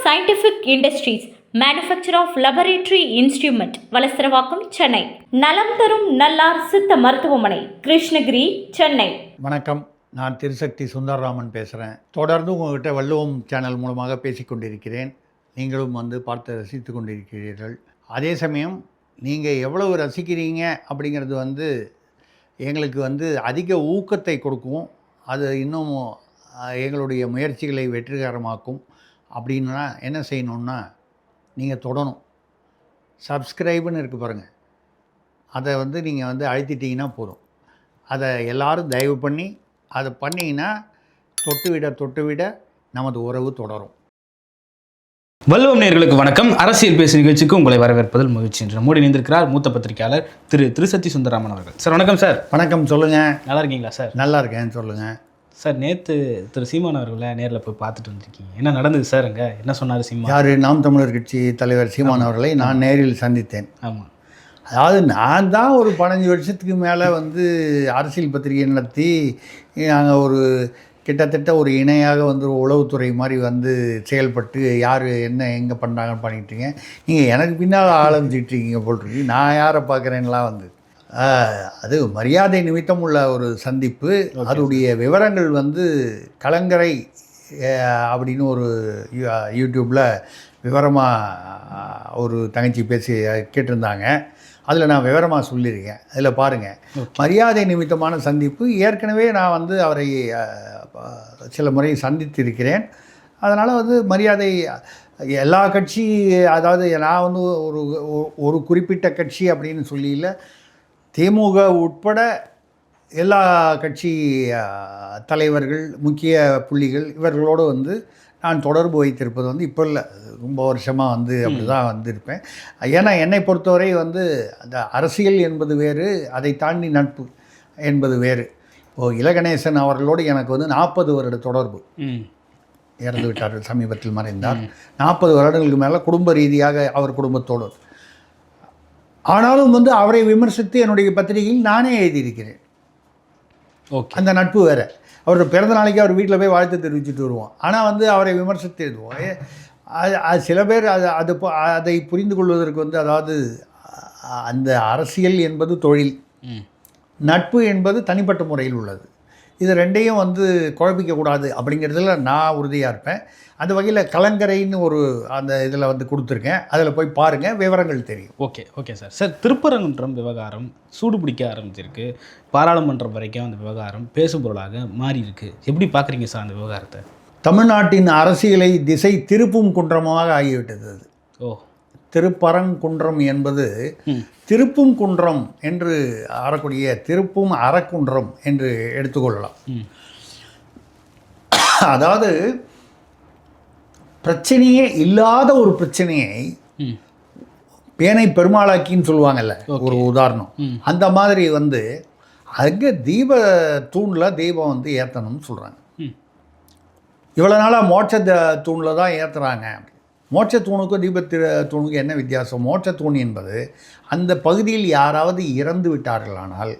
Scientific Industries, manufacturer of laboratory instrument, Valasaravakkam, Chennai. நலம் தரும் நல்லார் சித்த மருத்துவமனை, கிருஷ்ணகிரி, சென்னை. வணக்கம், நான் திருசக்தி சுந்தரராமன் பேசுகிறேன். தொடர்ந்து உங்கள்கிட்ட வள்ளுவம் சேனல் மூலமாக பேசிக்கொண்டிருக்கிறேன். நீங்களும் பார்த்து ரசித்து கொண்டிருக்கிறீர்கள். அதே சமயம் நீங்கள் எவ்வளவு ரசிக்கிறீங்க அப்படிங்கிறது எங்களுக்கு அதிக ஊக்கத்தை கொடுக்கும். அது இன்னும் எங்களுடைய முயற்சிகளை வெற்றிகரமாக்கும். அப்படின்னா என்ன செய்யணுன்னா, நீங்கள் தொடணும். சப்ஸ்கிரைபுன்னு இருக்குது பாருங்கள், அதை நீங்கள் அழுத்திட்டிங்கன்னா போதும். அதை எல்லோரும் தயவு பண்ணி அதை பண்ணிங்கன்னா தொட்டு விட நமது உறவு தொடரும். வள்ளுவம் நேயர்களுக்கு வணக்கம். அரசியல் பேசு நிகழ்ச்சிக்கு உங்களை வரவேற்பதில் மகிழ்ச்சி. என்று நம்மோடு இணைந்திருக்கிறார் மூத்த பத்திரிகையாளர் திருசக்தி சுந்தரராமன் அவர்கள். சார் வணக்கம். சார் வணக்கம். சொல்லுங்கள். நல்லா இருக்கீங்களா சார்? நல்லா இருக்கேன். சொல்லுங்கள் சார். நேற்று சீமான் அவர்களை நேரில் போய் பார்த்துட்டு வந்துருக்கீங்க. என்ன நடந்தது சார்? அங்கே என்ன சொன்னார் சீமான்? யார்? நாம் தமிழர் கட்சி தலைவர் சீமான் அவர்களை நான் நேரில் சந்தித்தேன். ஆமாம். அதாவது நான் தான் ஒரு 15 வருஷத்துக்கு மேலே அரசியல் பத்திரிகை நடத்தி நாங்கள் ஒரு கிட்டத்தட்ட ஒரு இணையாக உளவுத்துறை மாதிரி செயல்பட்டு யார் என்ன எங்கே பண்ணுறாங்கன்னு பண்ணிக்கிட்டீங்க. நீங்கள் எனக்கு பின்னால் ஆரம்பிச்சிட்ருக்கீங்க போட்டிருக்கு. நான் யாரை பார்க்குறேன்லாம் அது மரியாதை நிமித்தம் உள்ள ஒரு சந்திப்பு. அதோடைய விவரங்கள் கலங்கரை அப்படின்னு ஒரு யூடியூப்பில் விவரமாக ஒரு தங்கச்சி பேசி கேட்டிருந்தாங்க. அதில் நான் விவரமாக சொல்லியிருக்கேன். அதில் பாருங்கள், மரியாதை நிமித்தமான சந்திப்பு. ஏற்கனவே நான் அவரை சில முறை சந்தித்திருக்கிறேன். அதனால் மரியாதை எல்லா கட்சி, அதாவது நான் ஒரு குறிப்பிட்ட கட்சி அப்படின்னு சொல்லியில் திமுக உட்பட எல்லா கட்சி தலைவர்கள், முக்கிய புள்ளிகள் இவர்களோடு நான் தொடர்பு வைத்திருப்பது இப்போ இல்லை, ரொம்ப வருஷமாக அப்படி தான் வந்திருப்பேன். ஏன்னா என்னை பொறுத்தவரை அந்த அரசியல் என்பது வேறு, அதை தாண்டி நட்பு என்பது வேறு. இப்போது இலகணேசன் அவர்களோடு எனக்கு 40 வருட தொடர்பு. இறந்து விட்டார்கள், சமீபத்தில் மறைந்தார். 40 வருடங்களுக்கு மேலே குடும்ப ரீதியாக அவர் குடும்பத்தோடு. ஆனாலும் அவரை விமர்சித்து என்னுடைய பத்திரிகையில் நானே எழுதியிருக்கிறேன். அந்த நட்பு வேறு. அவரோட பிறந்த நாளைக்கு அவர் வீட்டில் போய் வாழ்த்து தெரிவிச்சுட்டு வருவோம். ஆனால் அவரை விமர்சித்து எழுதுவோம். அது சில பேர் அதை புரிந்து கொள்வதற்கு அதாவது அந்த அரசியல் என்பது தொழில், நட்பு என்பது தனிப்பட்ட முறையில் உள்ளது. இது ரெண்டையும் குழப்பிக்கக்கூடாது அப்படிங்கிறதுல நான் உறுதியாக இருப்பேன். அந்த வகையில் கலங்கரைன்னு ஒரு அந்த இதில் கொடுத்துருக்கேன். அதில் போய் பாருங்கள், விவரங்கள் தெரியும். Okay sir. திருப்பரங்குன்றம் விவகாரம் சூடு பிடிக்க ஆரம்பிச்சிருக்கு. பாராளுமன்றம் வரைக்கும் அந்த விவகாரம் பேசுபொருளாக மாறி இருக்கு. எப்படி பார்க்குறீங்க சார் அந்த விவகாரத்தை? தமிழ்நாட்டின் அரசியலை திசை திருப்பும் குன்றமாக ஆகிவிட்டது அது. திருப்பரங்குன்றம் என்பது திருப்பும் குன்றம் என்று ஆறக்கூடிய திருப்பும் அறக்குன்றம் என்று எடுத்துக்கொள்ளலாம். அதாவது பிரச்சனையே இல்லாத ஒரு பிரச்சனையை பேனை பெருமாளாக்கின்னு சொல்லுவாங்கல்ல, ஒரு உதாரணம். அந்த மாதிரி அங்கே தீப தூணில் தீபம் ஏற்றணும்னு சொல்கிறாங்க. இவ்வளோ நாளாக மோட்ச தூணில் தான் ஏற்றுறாங்க. மோட்ச தூணுக்கும் தூணுக்கும் என்ன வித்தியாசம்? மோட்ச தூண் என்பது அந்த பகுதியில் யாராவது இறந்து விட்டார்களானால்,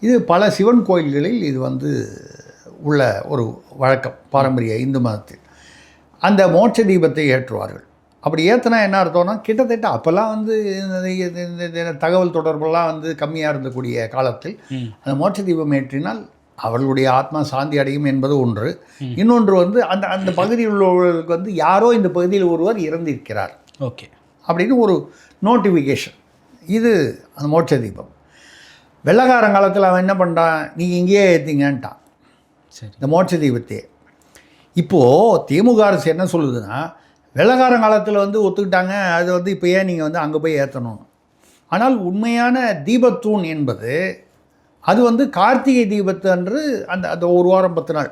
இது பல சிவன் கோயில்களில் இது உள்ள ஒரு வழக்கம், பாரம்பரிய இந்து மதத்தில். அந்த மோட்ச தீபத்தை ஏற்றுவார்கள். அப்படி ஏற்றினா என்ன அர்த்தம்னா, கிட்டத்தட்ட அப்போல்லாம் தகவல் தொடர்பெல்லாம் கம்மியாக இருந்தக்கூடிய காலத்தில் அந்த மோட்ச தீபம் ஏற்றினால் அவர்களுடைய ஆத்மா சாந்தி அடையும் என்பது ஒன்று. இன்னொன்று அந்த அந்த பகுதியில் உள்ளவர்களுக்கு யாரோ இந்த பகுதியில் ஒருவர் இறந்திருக்கிறார் அப்படின்னு ஒரு நோட்டிஃபிகேஷன். இது அந்த மோட்ச தீபம். வெள்ளக்காரங்காலத்தில் அவன் என்ன பண்ணுறான், நீங்கள் இங்கேயே ஏற்றிங்கன்ட்டான் இந்த மோட்ச தீபத்தையே. இப்போது திமுக அரசு என்ன சொல்லுதுன்னா, வெள்ளக்காரங்காலத்தில் ஒத்துக்கிட்டாங்க, அது இப்போ ஏன் நீங்கள் அங்கே போய் ஏற்றணும். ஆனால் உண்மையான தீபத்தூண் என்பது அது கார்த்திகை தீபத்து அன்று அந்த ஒரு வாரம் 10 நாள்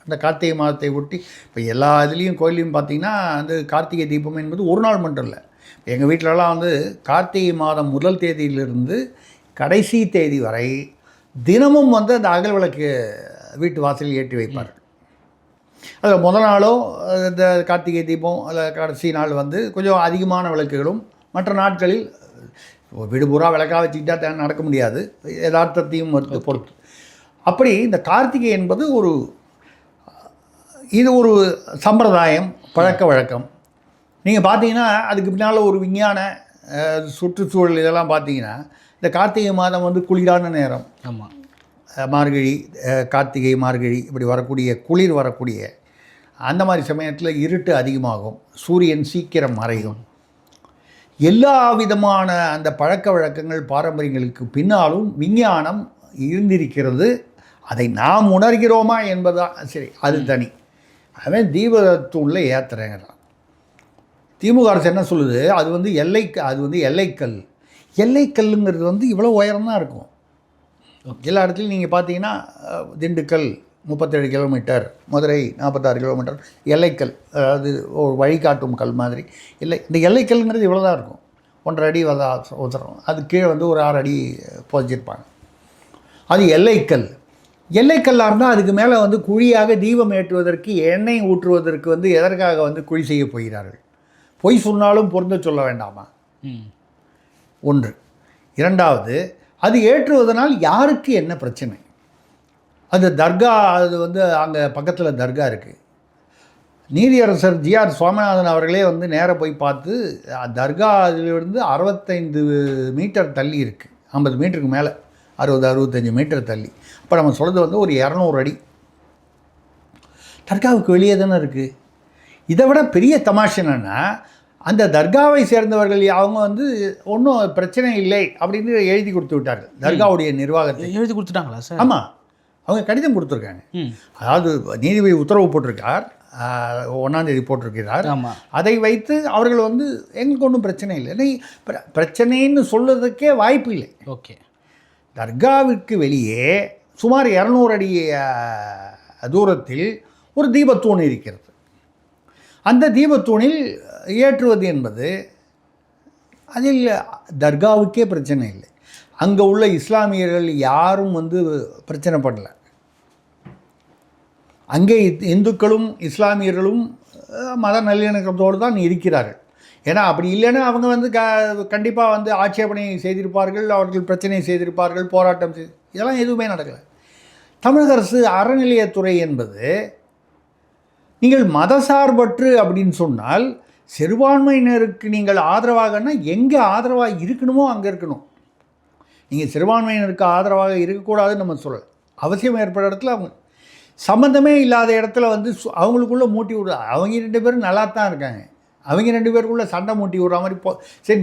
அந்த கார்த்திகை மாதத்தை ஒட்டி, இப்போ எல்லா இதுலேயும் கோயிலையும் பார்த்திங்கன்னா கார்த்திகை தீபம் என்பது ஒரு நாள் மட்டும் இல்லை. எங்கள் வீட்டிலலாம் கார்த்திகை மாதம் முதல் தேதியிலிருந்து கடைசி தேதி வரை தினமும் அந்த அகல் விளக்கு வீட்டு வாசலில் ஏற்றி வைப்பார்கள். அதில் முதல் நாளோ இந்த கார்த்திகை தீபம் அதில் கடைசி நாள் கொஞ்சம் அதிகமான விளக்குகளும், மற்ற நாட்களில் வீடு பூரா விளக்காக வச்சுக்கிட்டா நடக்க முடியாது, யதார்த்தத்தையும் பொறுத்து. அப்படி இந்த கார்த்திகை என்பது இது ஒரு சம்பிரதாயம், பழக்க வழக்கம். நீங்கள் பார்த்தீங்கன்னா அதுக்கு பின்னால் ஒரு விஞ்ஞான சுற்றுச்சூழல் இதெல்லாம் பார்த்தீங்கன்னா இந்த கார்த்திகை மாதம் வந்து குளிரான நேரம். ஆமாம். மார்கழி, கார்த்திகை, மார்கழி இப்படி வரக்கூடிய குளிர் வரக்கூடிய அந்த மாதிரி சமயத்தில் இருட்டு அதிகமாகும், சூரியன் சீக்கிரம் மறையும். எல்லா விதமான அந்த பழக்க வழக்கங்கள் பாரம்பரியங்களுக்கு பின்னாலும் விஞ்ஞானம் இருந்திருக்கிறது. அதை நாம் உணர்கிறோமா என்பதான் சரி, அது தனி. அவன் தீபத்தூணில் ஏற்றுறேங்கிறான். திமுக அரசு என்ன சொல்லுது, அது வந்து எல்லைக்கல். எல்லைக்கல்லுங்கிறது வந்து இவ்வளோ உயரம்தான் இருக்கும். எல்லா இடத்துலையும் நீங்கள் பார்த்தீங்கன்னா திண்டுக்கல் 37 கிலோமீட்டர், மதுரை 46 கிலோமீட்டர் எல்லைக்கல், அதாவது ஒரு வழிகாட்டும் கல் மாதிரி. இந்த எல்லைக்கல்ங்கிறது இவ்வளோ தான் இருக்கும், 1.5 அடி உதரம். அது கீழே வந்து ஒரு 6 அடி புதைச்சிருப்பாங்க. அது எல்லைக்கல். எல்லைக்கல்லாக இருந்தால் அதுக்கு மேலே வந்து குழியாக தீபம் ஏற்றுவதற்கு, எண்ணெய் ஊற்றுவதற்கு வந்து எதற்காக வந்து குழி செய்ய போகிறார்கள்? பொய் சொன்னாலும் பொருந்த சொல்ல வேண்டாமா? ஒன்று. இரண்டாவது, அது ஏற்றுவதனால் யாருக்கு என்ன பிரச்சனை? அது தர்கா, அது வந்து அங்கே பக்கத்தில் தர்கா இருக்குது. நீதியரசர் ஜிஆர் சுவாமிநாதன் அவர்களே வந்து நேராக போய் பார்த்து, தர்கா அதிலிருந்து 65 மீட்டர் தள்ளி இருக்குது, 50 மீட்டருக்கு மேலே, 60-65 மீட்டர் தள்ளி. அப்போ நம்ம சொல்கிறது வந்து ஒரு 200 அடி. தர்காவுக்கு வெளியே தானே இருக்குது. இதை விட பெரிய தமாஷ் என்னென்னா, அந்த தர்காவை சேர்ந்தவர்கள் அவங்க வந்து ஒன்றும் பிரச்சனை இல்லை அப்படின்னு எழுதி கொடுத்து விட்டார்கள். தர்காவுடைய நிர்வாகத்தை எழுதி கொடுத்துட்டாங்களா சார்? ஆமாம், அவங்க கடிதம் கொடுத்துருக்காங்க. அதாவது நீதிபதி உத்தரவு போட்டிருக்கார், 1ஆம் தேதி போட்டிருக்கிறார். அதை வைத்து அவர்கள் வந்து எங்களுக்கு ஒன்றும் பிரச்சனை இல்லை, பிரச்சனைன்னு சொல்லுறதுக்கே வாய்ப்பு இல்லை. ஓகே. தர்காவிற்கு வெளியே சுமார் 200 அடி தூரத்தில் ஒரு தீபத்தூண் இருக்கிறது. அந்த தீபத்தூணில் ஏற்றுவது என்பது, அதில் தர்காவுக்கே பிரச்சனை இல்லை. அங்கே உள்ள இஸ்லாமியர்கள் யாரும் வந்து பிரச்சனை பண்ணல. அங்கே இந்துக்களும் இஸ்லாமியர்களும் மத நல்லிணக்கத்தோடு தான் இருக்கிறார்கள். ஏன்னா அப்படி இல்லைன்னா அவங்க வந்து கண்டிப்பாக வந்து ஆட்சேபனை செய்திருப்பார்கள், அவர்கள் பிரச்சனை செய்திருப்பார்கள், போராட்டம் இதெல்லாம் எதுவுமே நடக்கலை. தமிழக அரசு அறநிலையத்துறை என்பது, நீங்கள் மதசார்பற்று அப்படின்னு சொன்னால் சிறுபான்மையினருக்கு நீங்கள் ஆதரவாகனா எங்கே ஆதரவாக இருக்கணுமோ அங்கே இருக்கணும். நீங்கள் சிறுபான்மையினருக்கு ஆதரவாக இருக்கக்கூடாதுன்னு நம்ம சொல்லலை. அவசியம் ஏற்பட்ட இடத்துல அவங்க சம்மந்தமே இல்லாத இடத்துல வந்து அவங்களுக்குள்ளே மூட்டி விடுற, அவங்க 2 பேரும் நல்லா தான் இருக்காங்க, அவங்க 2 பேருக்குள்ளே சண்டை மூட்டி விடுற மாதிரி சரி.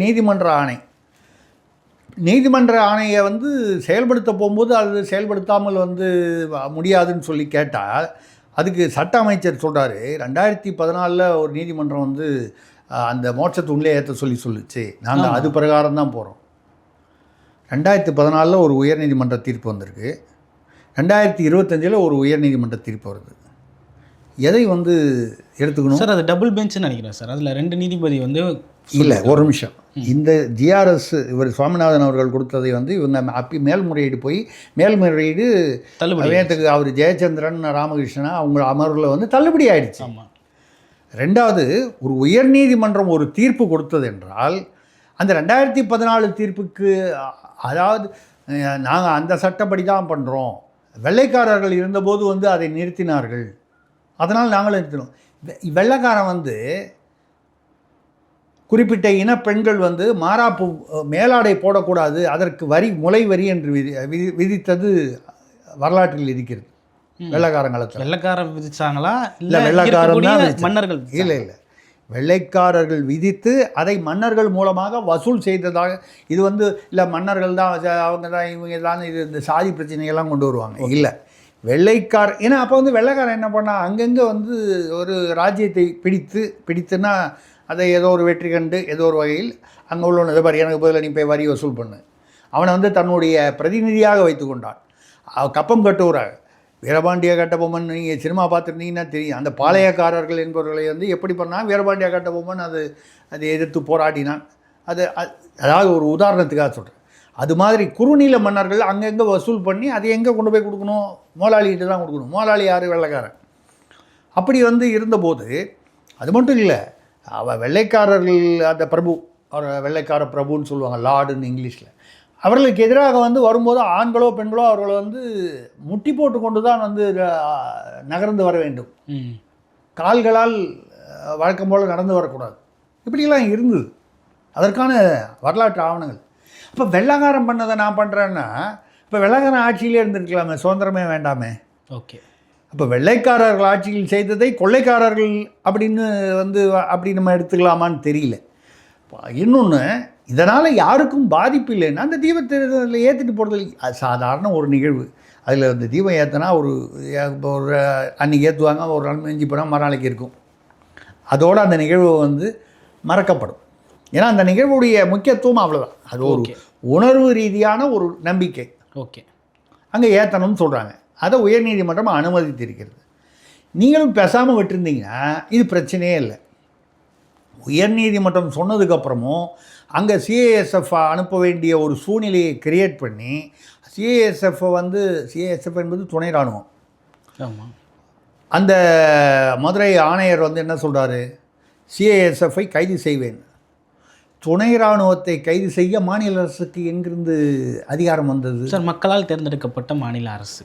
நீதிமன்ற ஆணையை வந்து செயல்படுத்த போகும்போது அது செயல்படுத்தாமல் வந்து முடியாதுன்னு சொல்லி கேட்டால், அதுக்கு சட்ட அமைச்சர் சொல்கிறாரு, 2014 ஒரு நீதிமன்றம் வந்து அந்த மோட்சத்தூண்லே ஏற்ற சொல்லிச்சு, நாங்கள் அது பிரகாரம் தான் போகிறோம். 2014 ஒரு உயர்நீதிமன்ற தீர்ப்பு வந்திருக்கு, 2025 ஒரு உயர்நீதிமன்ற தீர்ப்பு வருது. எதை வந்து எடுத்துக்கணும் சார்? அது டபுள் பெஞ்சுன்னு நினைக்கிறேன் சார். அதில் 2 நீதிபதி வந்து இல்லை, ஒரு நிமிஷம். இந்த ஜிஆர்எஸ் இவர் சுவாமிநாதன் அவர்கள் கொடுத்ததை வந்து இவங்க மேல்முறையீடு தள்ளுபடி அவர் ஜெயச்சந்திரன், ராமகிருஷ்ணன் அவங்க அமர்வில் வந்து தள்ளுபடி ஆயிடுச்சு. ரெண்டாவது, ஒரு உயர்நீதிமன்றம் ஒரு தீர்ப்பு கொடுத்தது என்றால் அந்த 2014 தீர்ப்புக்கு, அதாவது நாங்கள் அந்த சட்டப்படி தான் பண்ணுறோம், வெள்ளைக்காரர்கள் இருந்தபோது வந்து அதை நிறுத்தினார்கள், அதனால் நாங்களும் நிறுத்தினோம். வெள்ளைக்காரன் வந்து குறிப்பிட்ட இன பெண்கள் வந்து மாறாப்பு மேலாடை போடக்கூடாது, அதற்கு முலை வரி என்று விதித்தது வரலாற்றில் இருக்கிறது. வெள்ளைக்காரங்களத்தில் வெள்ளைக்காரன் விதிச்சாங்களா? இல்லை, வெள்ளைக்காரன் தான் மன்னர்கள். இல்லை, வெள்ளைக்காரர்கள் விதித்து அதை மன்னர்கள் மூலமாக வசூல் செய்ததாக. இது வந்து இல்லை மன்னர்கள் தான், அவங்க தான், இவங்க தான், இது இந்த சாதி பிரச்சனைகள்லாம் கொண்டு வருவாங்க. இல்லை, ஏன்னா அப்போ வந்து வெள்ளைக்காரன் என்ன பண்ணால் அங்கங்கே வந்து ஒரு ராஜ்யத்தை பிடித்துன்னா அதை ஏதோ ஒரு வெற்றி கண்டு ஏதோ ஒரு வகையில் அங்கே உள்ள இதை பாரு, எனக்கு பதில் நீ போய் வரி வசூல் பண்ணு, அவனை வந்து தன்னுடைய பிரதிநிதியாக வைத்து கொண்டான். கப்பம் கட்டுகிறாங்க. வீரபாண்டிய கட்டபொம்மன் நீங்கள் சினிமா பார்த்துருந்தீங்கன்னா தெரியும். அந்த பாளையக்காரர்கள் என்பவர்களை வந்து எப்படி பண்ணால் வீரபாண்டிய கட்டபொம்மன் அதை எதிர்த்து போராடினான். அதாவது ஒரு உதாரணத்துக்காக சொல்கிறேன். அது மாதிரி குறுநில மன்னர்கள் அங்கங்கே வசூல் பண்ணி அதை எங்கே கொண்டு போய் கொடுக்கணும்? முதலாளிகிட்ட தான் கொடுக்கணும். முதலாளி யார்? வெள்ளைக்காரன். அப்படி வந்து இருந்தபோது அது மட்டும் இல்லை, வெள்ளைக்காரர்கள் அந்த பிரபு, வெள்ளைக்கார பிரபுன்னு சொல்லுவாங்க, லார்டுன்னு இங்கிலீஷில், அவர்களுக்கு எதிராக வந்து வரும்போது ஆண்களோ பெண்களோ அவர்களை வந்து முட்டி போட்டு கொண்டு தான் வந்து நகர்ந்து வர வேண்டும். கால்களால் வழக்கம் போல் நடந்து வரக்கூடாது. இப்படியெல்லாம் இருந்தது. அதற்கான வரலாற்று ஆவணங்கள். இப்போ வெள்ளைக்காரன் பண்ணதை நான் பண்ணுறேன்னா, இப்போ வெள்ளைக்காரன் ஆட்சியிலே இருந்திருக்கலாமே, சுதந்திரமே வேண்டாமே. ஓகே. அப்போ வெள்ளைக்காரர்கள் ஆட்சியில் செய்ததை கொள்ளைக்காரர்கள் அப்படின்னு அப்படி நம்ம எடுத்துக்கலாமான்னு தெரியல. இன்னொன்று, இதனால் யாருக்கும் பாதிப்பு இல்லைன்னா அந்த தீபத்தில் ஏற்றிட்டு போகிறது அது சாதாரண ஒரு நிகழ்வு. அதில் அந்த தீபம் ஏற்றினா ஒரு அன்றைக்கி ஏற்றுவாங்க, ஒரு நாள் மிஞ்சி போனால் மறுநாளைக்கு இருக்கும். அதோடு அந்த நிகழ்வு மறக்கப்படும். ஏன்னா அந்த நிகழ்வுடைய முக்கியத்துவம் அவ்வளோதான். அது ஒரு உணர்வு ரீதியான ஒரு நம்பிக்கை. ஓகே. அங்கே ஏற்றணும்னு சொல்கிறாங்க. அதை உயர்நீதிமன்றம் அனுமதித்திருக்கிறது. நீங்களும் பேசாமல் விட்டுருந்தீங்கன்னா இது பிரச்சனையே இல்லை. உயர்நீதிமன்றம் சொன்னதுக்கப்புறமும் அங்கே சிஏஎஸ்எஃப் அனுப்ப வேண்டிய ஒரு சூழ்நிலையை கிரியேட் பண்ணி சிஏஎஸ்எஃப் சிஏஎஸ்எஃப் என்பது துணை இராணுவம். ஆமாம். அந்த மதுரை ஆணையர் என்ன சொல்கிறாரு, சிஏஎஸ்எஃப்பை கைது செய்வேன். துணை இராணுவத்தை கைது செய்ய மாநில அரசுக்கு எங்கிருந்து அதிகாரம் வந்தது? சார், மக்களால் தேர்ந்தெடுக்கப்பட்ட மாநில அரசு.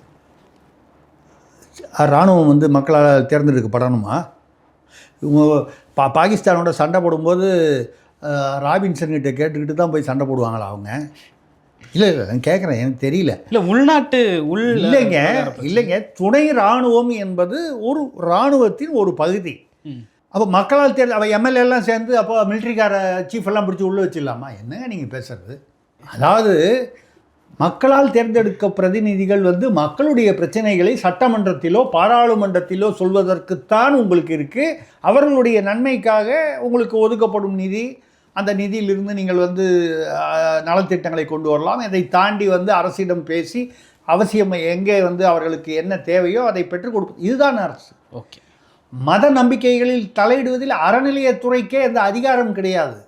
இராணுவம் மக்களால் தேர்ந்தெடுக்கப்படணுமா? இவங்க பாகிஸ்தானோட சண்டை போடும்போது ராபின்சன்கிட்ட கேட்டுக்கிட்டு தான் போய் சண்டை போடுவாங்களா அவங்க? இல்லை நான் கேட்குறேன், எனக்கு தெரியல. இல்லை, உள்நாட்டு இல்லைங்க. துணை இராணுவம் என்பது ஒரு இராணுவத்தின் ஒரு பகுதி. அப்போ மக்களால் அவள் எம்எல்ஏலாம் சேர்ந்து அப்போ மிலிட்ரிக்கார சீஃப் எல்லாம் பிடிச்சி உள்ளே வச்சிடலாமா? என்னங்க நீங்கள் பேசுகிறது? அதாவது மக்களால் தேர்ந்தெடுக்க பிரதிநிதிகள் மக்களுடைய பிரச்சனைகளை சட்டமன்றத்திலோ பாராளுமன்றத்திலோ சொல்வதற்குத்தான் உங்களுக்கு இருக்குது. அவர்களுடைய நன்மைக்காக உங்களுக்கு ஒதுக்கப்படும் நிதி, அந்த நிதியிலிருந்து நீங்கள் நலத்திட்டங்களை கொண்டு வரலாம். இதை தாண்டி அரசிடம் பேசி அவசியம் எங்கே அவர்களுக்கு என்ன தேவையோ அதை பெற்றுக் கொடுப்பது. இதுதான் அரசு. ஓகே. மத நம்பிக்கைகளில் தலையிடுவதில் அறநிலையத்துறைக்கே அந்த அதிகாரம் கிடையாது.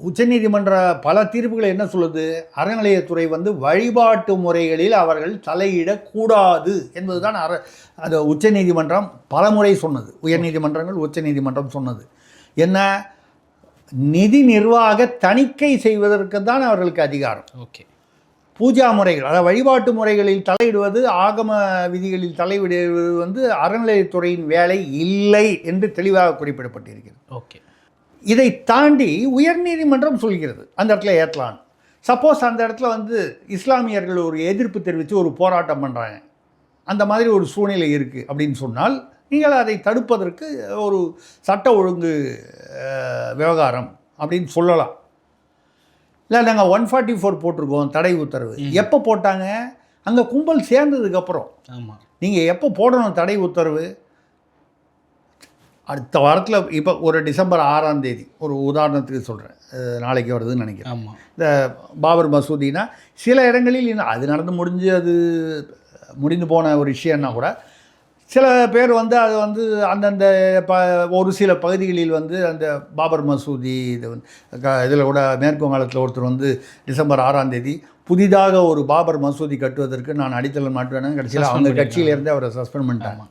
உச்சநீதிமன்ற பல தீர்ப்புகள் என்ன சொல்லுது? அறநிலையத்துறை வழிபாட்டு முறைகளில் அவர்கள் தலையிடக்கூடாது என்பதுதான் அது உச்சநீதிமன்றம் பலமுறை சொன்னது. உயர்நீதிமன்றங்கள் உச்சநீதிமன்றம் சொன்னது என்ன? நிதி நிர்வாக தணிக்கை செய்வதற்கு தான் அவர்களுக்கு அதிகாரம். ஓகே. பூஜா முறைகள், அதாவது வழிபாட்டு முறைகளில் தலையிடுவது, ஆகம விதிகளில் தலையிடுவது அறநிலையத்துறையின் வேலை இல்லை என்று தெளிவாக குறிப்பிடப்பட்டிருக்கிறது. ஓகே. இதை தாண்டி உயர்நீதிமன்றம் சொல்கிறது அந்த இடத்துல ஏற்றலான்னு. சப்போஸ் அந்த இடத்துல இஸ்லாமியர்கள் ஒரு எதிர்ப்பு தெரிவித்து ஒரு போராட்டம் பண்ணுறாங்க, அந்த மாதிரி ஒரு சூழ்நிலை இருக்குது அப்படின்னு சொன்னால் நீங்கள் அதை தடுப்பதற்கு ஒரு சட்ட ஒழுங்கு விவகாரம் அப்படின்னு சொல்லலாம். இல்லை, நாங்கள் 144 போட்டிருக்கோம் தடை உத்தரவு. எப்போ போட்டாங்க? அங்கே கும்பல் சேர்ந்ததுக்கப்புறம். ஆமாம். நீங்கள் எப்போ போடணும் தடை உத்தரவு? அடுத்த வாரத்தில். இப்போ ஒரு டிசம்பர் 6ஆம் தேதி ஒரு உதாரணத்துக்கு சொல்கிறேன், நாளைக்கு வருதுன்னு நினைக்கிறேன். ஆமாம். இந்த பாபர் மசூதினா சில இடங்களில் இன்னும் அது நடந்து முடிந்து போன ஒரு விஷயம்னா கூட சில பேர் அது அந்தந்த ஒரு சில பகுதிகளில் அந்த பாபர் மசூதி இதில் கூட மேற்கு வங்காளத்தில் ஒருத்தர் டிசம்பர் 6ஆம் தேதி புதிதாக ஒரு பாபர் மசூதி கட்டுவதற்கு நான் அடித்தளம் மாட்டுவேன், கடைசியில் அவங்க கட்சியிலேருந்து அவரை சஸ்பெண்ட் பண்ணிட்டாங்க.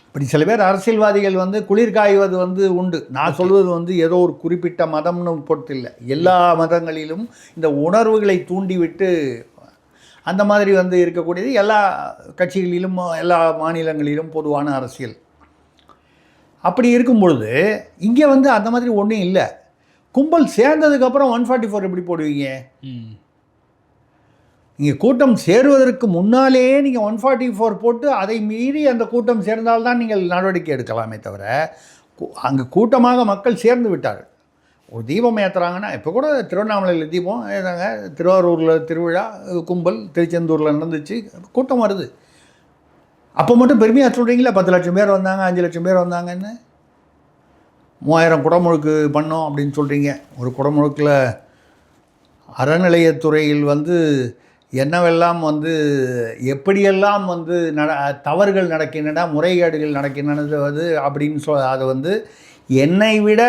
இப்படி சில பேர் அரசியல்வாதிகள் குளிர் காய்வது உண்டு. நான் சொல்வது ஏதோ ஒரு குறிப்பிட்ட மதம்னு பொறுத்து இல்லை, எல்லா மதங்களிலும் இந்த உணர்வுகளை தூண்டிவிட்டு அந்த மாதிரி இருக்கக்கூடியது எல்லா கட்சிகளிலும் எல்லா மாநிலங்களிலும் பொதுவான அரசியல். அப்படி இருக்கும் பொழுது இங்கே அந்த மாதிரி ஒன்றும் இல்லை. கும்பல் சேர்ந்ததுக்கப்புறம் 144 எப்படி போடுவீங்க? நீங்கள் கூட்டம் சேருவதற்கு முன்னாலேயே நீங்கள் 144 போட்டு அதை மீறி அந்த கூட்டம் சேர்ந்தால்தான் நீங்கள் நடவடிக்கை எடுக்கலாமே தவிர, அங்கே கூட்டமாக மக்கள் சேர்ந்து விட்டார்கள். ஒரு தீபம் ஏற்றுறாங்கன்னா, இப்போ கூட திருவண்ணாமலையில் தீபம் ஏதாங்க, திருவாரூரில் திருவிழா கும்பல், திருச்செந்தூரில் நடந்துச்சு, கூட்டம் வருது. அப்போ மட்டும் பெருமையாக சொல்கிறீங்களா 10 லட்சம் பேர் வந்தாங்க, 5 லட்சம் பேர் வந்தாங்கன்னு, 3000 குடமுழுக்கு பண்ணோம் அப்படின்னு சொல்கிறீங்க. ஒரு குடமுழுக்கில் அறநிலையத்துறையில் என்னவெல்லாம் எப்படியெல்லாம் தவறுகள் நடக்கின்றன, முறைகேடுகள் நடக்கின்றனது அப்படின்னு அதை என்னை விட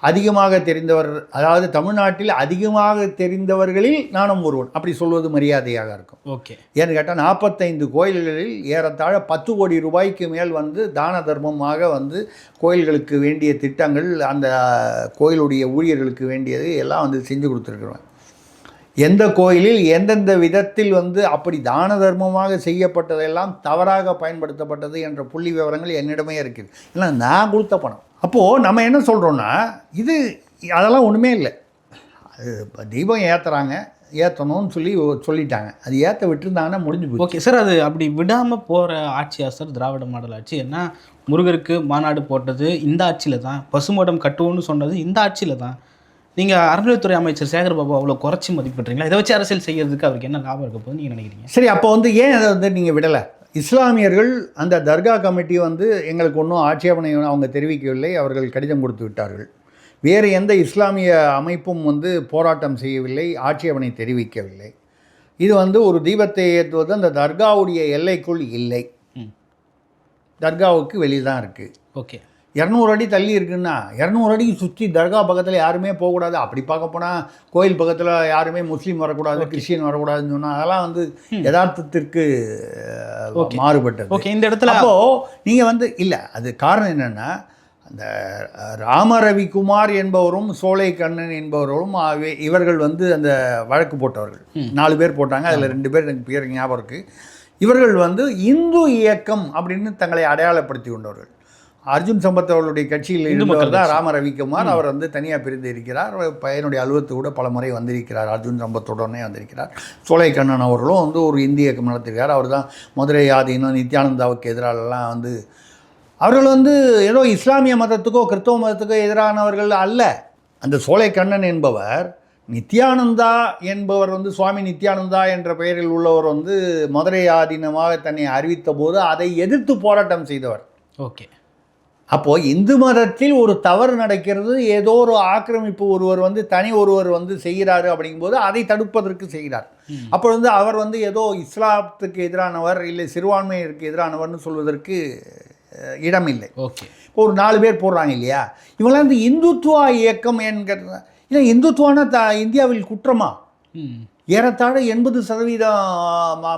அதிகமாக தெரிந்தவர், அதாவது தமிழ்நாட்டில் அதிகமாக தெரிந்தவர்களில் நானும் ஒருவன், அப்படி சொல்வது மரியாதையாக இருக்கும். ஓகே. ஏன்னு கேட்டால் 45 கோயில்களில் ஏறத்தாழ 10 கோடி ரூபாய்க்கு மேல் தான தர்மமாக கோயில்களுக்கு வேண்டிய திட்டங்கள், அந்த கோயிலுடைய ஊழியர்களுக்கு வேண்டியது எல்லாம் செஞ்சு கொடுத்துருக்குறேன். எந்த கோயிலில் எந்தெந்த விதத்தில் வந்து அப்படி தான தர்மமாக செய்யப்பட்டதெல்லாம் தவறாக பயன்படுத்தப்பட்டது என்ற புள்ளி விவரங்கள் என்னிடமே இருக்குது. இல்லை நான் கொடுத்த பணம். அப்போது நம்ம என்ன சொல்கிறோன்னா இது அதெல்லாம் ஒன்றுமே இல்லை. அது தீபம் ஏற்றணும்னு சொல்லிட்டாங்க. அது ஏற்ற விட்டுருந்தாங்கன்னா முடிஞ்சு போச்சு. ஓகே சார், அது அப்படி விடாமல் போகிற ஆட்சியா சார் திராவிட மாடல் ஆட்சி? ஏன்னா முருகருக்கு மாநாடு போட்டது இந்த ஆட்சியில் தான், பசுமடம் கட்டுவோன்னு சொன்னது இந்த ஆட்சியில் தான். நீங்கள் அறநிலையத்துறை அமைச்சர் சேகர் பாபு அவ்வளோ குறைச்சி மதிப்பிட்றீங்களா? இதை வச்சு அரசியல் செய்கிறதுக்கு அவருக்கு என்ன லாபம் இருக்க போகுது நீங்கள் நினைக்கிறீங்க? சரி, அப்போ வந்து ஏன் அதை வந்து நீங்கள் விடலை? இஸ்லாமியர்கள் அந்த தர்கா கமிட்டி வந்து எங்களுக்கு ஒன்றும் ஆட்சேபனை அவங்க தெரிவிக்கவில்லை, அவர்கள் கடிதம் கொடுத்து விட்டார்கள். வேறு எந்த இஸ்லாமிய அமைப்பும் வந்து போராட்டம் செய்யவில்லை, ஆட்சேபனை தெரிவிக்கவில்லை. இது வந்து ஒரு தீபத்தை ஏற்றுவது அந்த தர்காவுடைய எல்லைக்குள் இல்லை, தர்காவுக்கு வெளியே தான் இருக்குது. ஓகே, 200 அடி தள்ளி இருக்குன்னா 200 அடிக்கு சுற்றி தர்கா பக்கத்தில் யாருமே போகக்கூடாது. அப்படி பார்க்க போனால் கோயில் பக்கத்தில் யாருமே முஸ்லீம் வரக்கூடாது, கிறிஸ்டியன் வரக்கூடாதுன்னு சொன்னால் அதெல்லாம் வந்து யதார்த்தத்திற்கு மாறுபட்டது. ஓகே, இந்த இடத்துல அப்போது நீங்கள் வந்து இல்லை, அது காரணம் என்னென்னா அந்த ராமரவிக்குமார் என்பவரும் சோலை கண்ணன் என்பவரும் இவர்கள் வந்து அந்த வழக்கு போட்டவர்கள் 4 பேர் போட்டாங்க. அதில் 2 பேர் எனக்கு பேர் ஞாபகம் இருக்குது. இவர்கள் வந்து இந்து இயக்கம் அப்படின்னு தங்களை அடையாளப்படுத்தி கொண்டவர்கள். அர்ஜுன் சம்பத் அவர்களுடைய கட்சியில் இருந்தவர் தான் ராம ரவிக்குமார். அவர் வந்து தனியாக பிரிந்து இருக்கிறார். பையனுடைய அலுவலகத்து கூட பல முறை வந்திருக்கிறார், அர்ஜுன் சம்பத்துடனே வந்திருக்கிறார். சோலை கண்ணன் அவர்களும் வந்து ஒரு இந்திய இயக்கம் நடத்திருக்கார். அவர் தான் மதுரை ஆதீனம் நித்யானந்தாவுக்கு எதிராலெல்லாம் வந்து அவர்கள் வந்து ஏதோ இஸ்லாமிய மதத்துக்கோ கிறிஸ்தவ மதத்துக்கோ எதிரானவர்கள் அல்ல. அந்த சோலை கண்ணன் என்பவர் நித்யானந்தா என்பவர் வந்து சுவாமி நித்யானந்தா என்ற பெயரில் உள்ளவர் வந்து மதுரை ஆதீனமாக தன்னை அறிவித்த போது அதை எதிர்த்து போராட்டம் செய்தவர். ஓகே, அப்போது இந்து மதத்தில் ஒரு தவறு நடக்கிறது, ஏதோ ஒரு ஆக்கிரமிப்பு ஒருவர் வந்து ஒருவர் வந்து செய்கிறாரு அப்படிங்கும்போது அதை தடுப்பதற்கு செய்கிறார். அப்போ வந்து அவர் வந்து ஏதோ இஸ்லாத்துக்கு எதிரானவர் இல்லை சிறுபான்மையினருக்கு எதிரானவர்னு சொல்வதற்கு இடமில்லை. ஓகே, இப்போ ஒரு 4 பேர் போடுறாங்க இல்லையா, இவங்களாம் இந்த இந்துத்துவா இயக்கம் என்கிறது. இல்லை, இந்துத்துவானா இந்தியாவில் குற்றமா? ஏறத்தாழ 80%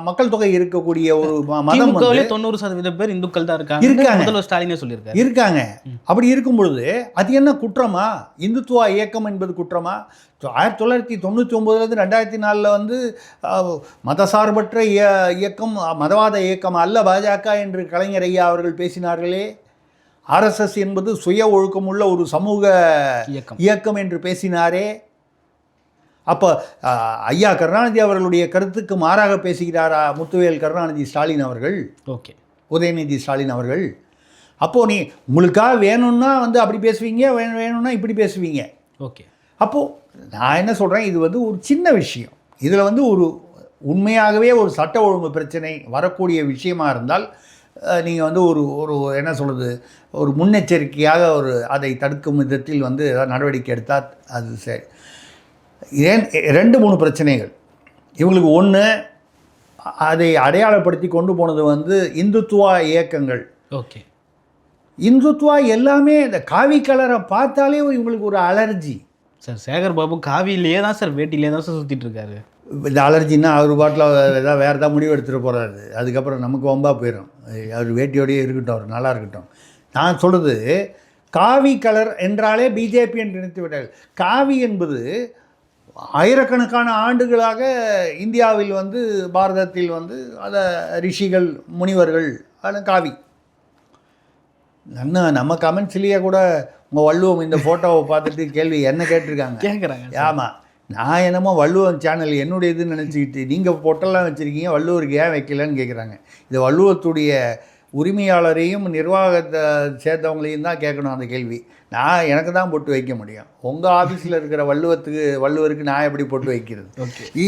மக்கள் தொகை இருக்கக்கூடிய ஒரு மதம் வந்து 90% பேர் இந்துக்கள் தான் இருக்காங்க. முதல்வர் ஸ்டாலினே சொல்லியிருக்காரு இருக்காங்க. அப்படி இருக்கும் பொழுது அது என்ன குற்றமா? இந்துத்துவா இயக்கம் என்பது குற்றமா? 1999 2004 வந்து மதசார்பற்ற இயக்கம், மதவாத இயக்கம் அல்ல பாஜக என்று கலைஞர் ஐயா அவர்கள் பேசினார்களே. ஆர்எஸ்எஸ் என்பது சுய ஒழுக்கமுள்ள ஒரு சமூக இயக்கம் என்று பேசினாரே. அப்போ ஐயா கருணாநிதி அவர்களுடைய கருத்துக்கு மாறாக பேசுகிறாரா முத்துவேல் கருணாநிதி ஸ்டாலின் அவர்கள், ஓகே, உதயநிதி ஸ்டாலின் அவர்கள்? அப்போது உங்களுக்காக வேணும்னா வந்து அப்படி பேசுவீங்க, வேணும்னா இப்படி பேசுவீங்க. ஓகே, அப்போது நான் என்ன சொல்கிறேன், இது வந்து ஒரு சின்ன விஷயம். இதில் வந்து ஒரு உண்மையாகவே ஒரு சட்ட ஒழுங்கு பிரச்சனை வரக்கூடிய விஷயமாக இருந்தால் நீங்கள் வந்து ஒரு என்ன சொல்கிறது, ஒரு முன்னெச்சரிக்கையாக அதை தடுக்கும் விதத்தில் வந்து ஏதாவது நடவடிக்கை எடுத்தால் அது சரி. 2-3 பிரச்சனைகள் இவங்களுக்கு. ஒன்று, அதை அடையாளப்படுத்தி கொண்டு போனது வந்து இந்துத்துவா இயக்கங்கள். ஓகே, இந்துத்துவா எல்லாமே இந்த காவி கலரை பார்த்தாலே இவங்களுக்கு ஒரு அலர்ஜி. சார் சேகர் பாபு காவியிலே தான் சார், வேட்டிலே தான் சார் சுற்றிட்டு இருக்காரு. இந்த அலர்ஜின்னா அவர் பாட்டில் ஏதாவது வேறு ஏதாவது முடிவு எடுத்துகிட்டு போகிறாரு, அதுக்கப்புறம் நமக்கு வம்பா போயிடும். அவர் வேட்டியோடையே இருக்கட்டும், அவர் நல்லா இருக்கட்டும். நான் சொல்கிறது காவி கலர் என்றாலே பிஜேபி என்று நினைத்து விட்டார்கள். காவி என்பது ஆயிரக்கணக்கான ஆண்டுகளாக இந்தியாவில் வந்து பாரதத்தில் வந்து அதை ரிஷிகள் முனிவர்கள் அதெல்லாம் காவி. நம்ம கமெண்ட்ஸ்லேயே கூட உங்கள் வள்ளுவம் இந்த ஃபோட்டோவை பார்த்துட்டு கேள்வி என்ன கேட்டிருக்காங்க. ஆமாம், நான் என்னமோ வள்ளுவம் சேனல் என்னுடைய இதுன்னு நினச்சிக்கிட்டு நீங்கள் பொட்டெல்லாம் வச்சுருக்கீங்க, வள்ளுவருக்கு ஏன் வைக்கலன்னு கேட்குறாங்க. இது வள்ளுவத்துடைய உரிமையாளரையும் நிர்வாகத்தை சேர்த்தவங்களையும் தான் கேட்கணும் அந்த கேள்வி. நான் எனக்கு தான் பொட்டு வைக்க முடியும். உங்கள் ஆஃபீஸில் இருக்கிற வள்ளுவருக்கு நான் எப்படி பொட்டு வைக்கிறது?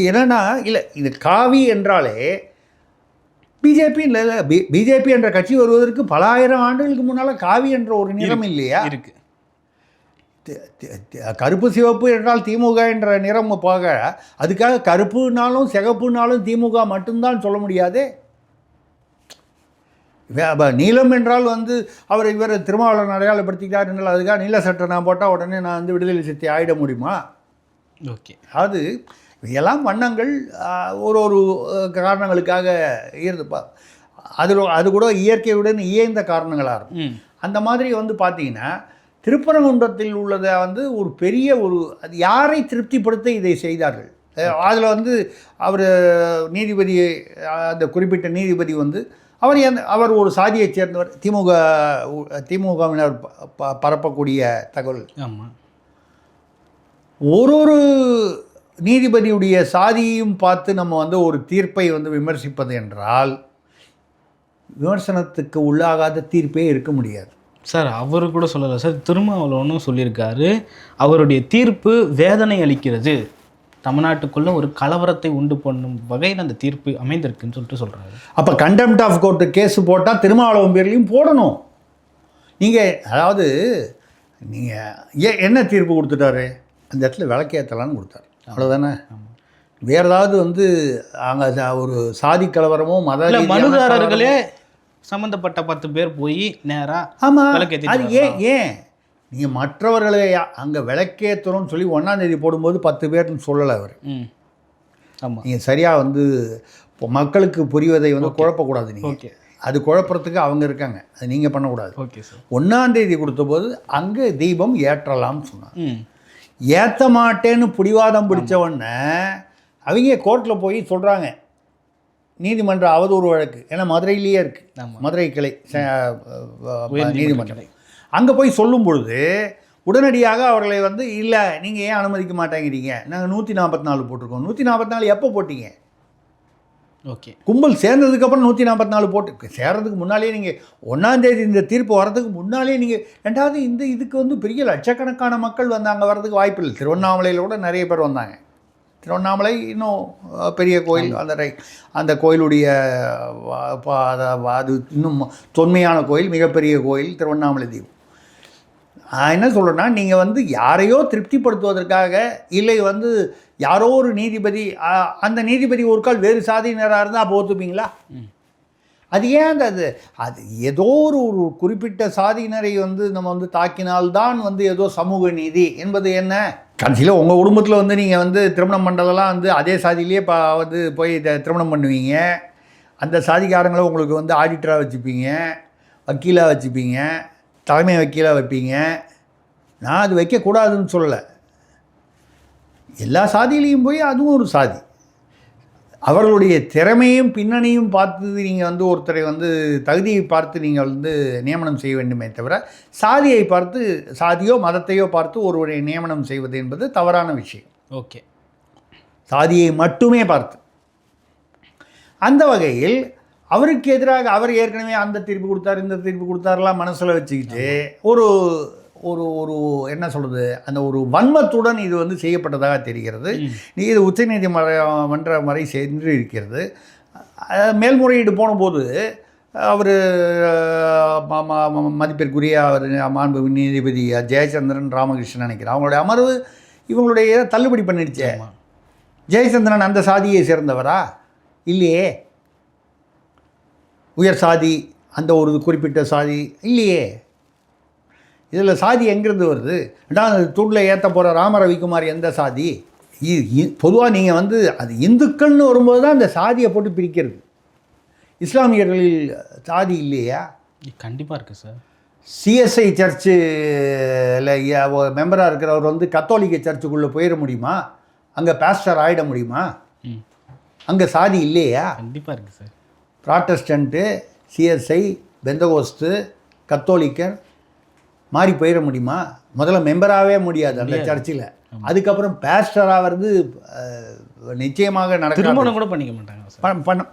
என்னென்னா இல்லை, இது காவி என்றாலே பிஜேபி இல்லை, பிஜேபி என்ற கட்சி வருவதற்கு பல ஆயிரம் ஆண்டுகளுக்கு முன்னால் காவி என்ற ஒரு நிறம் இல்லையா இருக்குது. கருப்பு சிவப்பு என்றால் திமுக என்ற நிறம் போக அதுக்காக கருப்புனாலும் சிகப்புனாலும் திமுக மட்டும்தான் சொல்ல முடியாது. நீலம் என்றால் வந்து இவர் திருமாவளவன் அடையாளப்படுத்திக்கிறார் என்றால் அதுக்காக நீல சட்டை நான் போட்டால் உடனே நான் வந்து விடுதலை சிறுத்தை ஆகிட முடியுமா? ஓகே, அது இவையெல்லாம் வண்ணங்கள் ஒரு காரணங்களுக்காக இருந்துப்பா. அது கூட இயற்கையுடன் இயைந்த காரணங்களாக இருக்கும். அந்த மாதிரி வந்து பார்த்தீங்கன்னா திருப்பரங்குன்றத்தில் உள்ளதை வந்து ஒரு பெரிய அது யாரை திருப்திப்படுத்த இதை செய்தார்கள்? அதில் வந்து அவர் நீதிபதி, அந்த குறிப்பிட்ட நீதிபதி வந்து அவர் ஒரு சாதியைச் சேர்ந்தவர். திமுகவினர் பரப்பக்கூடிய தகவல். ஆமாம். ஒரு நீதிபதியுடைய சாதியையும் பார்த்து நம்ம வந்து ஒரு தீர்ப்பை வந்து விமர்சிப்பது என்றால் விமர்சனத்துக்கு உள்ளாகாத தீர்ப்பே இருக்க முடியாது. சார் அவரு கூட சொல்லலை சார், திருமாவளவனும் சொல்லியிருக்காரு, அவருடைய தீர்ப்பு வேதனை அளிக்கிறது, தமிழ்நாட்டுக்குள்ளே ஒரு கலவரத்தை உண்டு பண்ணும் வகையில் அந்த தீர்ப்பு அமைந்திருக்குன்னு சொல்லிட்டு சொல்கிறாரு. அப்போ கண்டெம்ட் ஆஃப் கோர்ட்டு கேஸு போட்டால் திருமாவளவன் பேர்லையும் போடணும். நீங்கள் அதாவது நீங்கள் என்ன தீர்ப்பு கொடுத்துட்டாரு? அந்த இடத்துல விளக்கேற்றலான்னு கொடுத்தாரு, அவ்வளோதானே. வேறு ஏதாவது வந்து அங்கே ஒரு சாதி கலவரமோ மனுதாரர்களே சம்மந்தப்பட்ட 10 பேர் போய் நேராக ஆமாம், அது ஏன் நீங்கள் மற்றவர்களை அங்கே விளக்கேற்றணும்னு சொல்லி 1ஆம் தேதி போடும்போது 10 பேர்னு சொல்லலை அவர். ஆமாம், நீங்கள் சரியாக வந்து மக்களுக்கு புரிவதை வந்து குழப்பக்கூடாது. நீங்கள் அது குழப்பறதுக்கு அவங்க இருக்காங்க, அது நீங்கள் பண்ணக்கூடாது. Okay sir. 1ஆம் தேதி கொடுத்தபோது அங்கே தீபம் ஏற்றலாம்னு சொன்னாங்க. ஏற்ற மாட்டேன்னு பிடிவாதம் பிடிச்சவொன்னே அவங்க கோர்ட்டில் போய் சொல்கிறாங்க, நீதிமன்ற அவதூறு வழக்கு. ஏன்னா மதுரையிலேயே இருக்குது, மதுரை கிளை நீதிமன்றம். அங்கே போய் சொல்லும் பொழுது உடனடியாக அவர்களை வந்து இல்லை நீங்கள் ஏன் அனுமதிக்க மாட்டேங்கிறீங்க, நாங்கள் 144 போட்டிருக்கோம். 144 எப்போ போட்டீங்க? ஓகே, கும்பல் சேர்ந்ததுக்கப்புறம் 144 போட்டு சேர்றதுக்கு முன்னாலே நீங்கள் 1ஆம் தேதி இந்த தீர்ப்பு வர்றதுக்கு முன்னாலே நீங்கள். ரெண்டாவது இதுக்கு வந்து பெரிய லட்சக்கணக்கான மக்கள் வந்து அங்கே வர்றதுக்கு வாய்ப்பு இல்லை. திருவண்ணாமலையில் கூட நிறைய பேர் வந்தாங்க. திருவண்ணாமலை இன்னும் பெரிய கோயில், அந்த கோயிலுடைய அது இன்னும் தொன்மையான கோயில், மிகப்பெரிய கோயில் திருவண்ணாமலை தீபம். என்ன சொல்கிறேன்னா, நீங்கள் வந்து யாரையோ திருப்திப்படுத்துவதற்காக, இல்லை வந்து யாரோ ஒரு நீதிபதி, அந்த நீதிபதி ஒரு கால் வேறு சாதியினராக இருந்தால் அப்போ ஒத்துப்பீங்களா? அது ஏன் அது ஏதோ ஒரு குறிப்பிட்ட சாதியினரை வந்து நம்ம வந்து தாக்கினால்தான் வந்து ஏதோ சமூக நீதி என்பது என்ன? கடைசியில் உங்கள் குடும்பத்தில் வந்து நீங்கள் வந்து திருமணம் பண்ணுறதெல்லாம் வந்து அதே சாதியிலேயே வந்து போய் திருமணம் பண்ணுவீங்க. அந்த சாதிக்காரங்களை உங்களுக்கு வந்து ஆடிட்டராக வச்சுப்பீங்க, வக்கீலாக வச்சுப்பீங்க, தலைமை வக்கீலாக வைப்பீங்க. நான் அது வைக்கக்கூடாதுன்னு சொல்லலை. எல்லா சாதியிலையும் போய் அதுவும் ஒரு சாதி. அவர்களுடைய திறமையும் பின்னணியும் பார்த்து நீங்கள் வந்து ஒருத்தரை வந்து தகுதியை பார்த்து நீங்கள் வந்து நியமனம் செய்ய வேண்டுமே தவிர, சாதியை பார்த்து, சாதியோ மதத்தையோ பார்த்து ஒருவரை நியமனம் செய்வது என்பது தவறான விஷயம். ஓகே, சாதியை மட்டுமே பார்த்து. அந்த வகையில் அவருக்கு எதிராக அவர் ஏற்கனவே அந்த தீர்ப்பு கொடுத்தார், இந்த தீர்ப்பு கொடுத்தாரெல்லாம் மனசில் வச்சுக்கிட்டு ஒரு ஒரு ஒரு என்ன சொல்கிறது, அந்த ஒரு வன்மத்துடன் இது வந்து செய்யப்பட்டதாக தெரிகிறது. இது உச்சநீதிமன்றம் வரை சென்று இருக்கிறது. மேல்முறையீடு போனபோது அவர் மதிப்பிற்குரிய அவர் மாண்பு நீதிபதி ஜெயச்சந்திரன் ராமகிருஷ்ணன் நினைக்கிறேன், அவங்களுடைய அமர்வு இவங்களுடைய தள்ளுபடி பண்ணிடுச்சே. ஜெயச்சந்திரன் அந்த சாதியை சேர்ந்தவரா? இல்லையே. உயர் சாதி, அந்த ஒரு குறிப்பிட்ட சாதி இல்லையே. இதில் சாதி எங்கேருந்து வருது? தூண்டில் ஏற்ற போகிற ராம ரவிக்குமார் எந்த சாதி? பொதுவாக நீங்கள் வந்து அது இந்துக்கள்னு வரும்போது தான் அந்த சாதியை போட்டு பிரிக்கிறது. இஸ்லாமியர்களில் சாதி இல்லையா? கண்டிப்பாக இருக்குது சார். சிஎஸ்ஐ சர்ச்சில் மெம்பராக இருக்கிறவர் வந்து கத்தோலிக்க சர்ச்சுக்குள்ளே போயிட முடியுமா? அங்கே பாஸ்டர் ஆகிட முடியுமா? அங்கே சாதி இல்லையா? கண்டிப்பாக இருக்குது சார். ப்ராட்டஸ்டண்ட்டு, சிஎஸ்ஐ, பெந்தகோஸ்து, கத்தோலிக்கர் மாறி போயிட முடியுமா? முதல்ல மெம்பராகவே முடியாது அந்த சர்ச்சில். அதுக்கப்புறம் பேஸ்டராக வந்து நிச்சயமாக நடக்க, திருமணம் கூட பண்ணிக்க மாட்டாங்க பண்ண.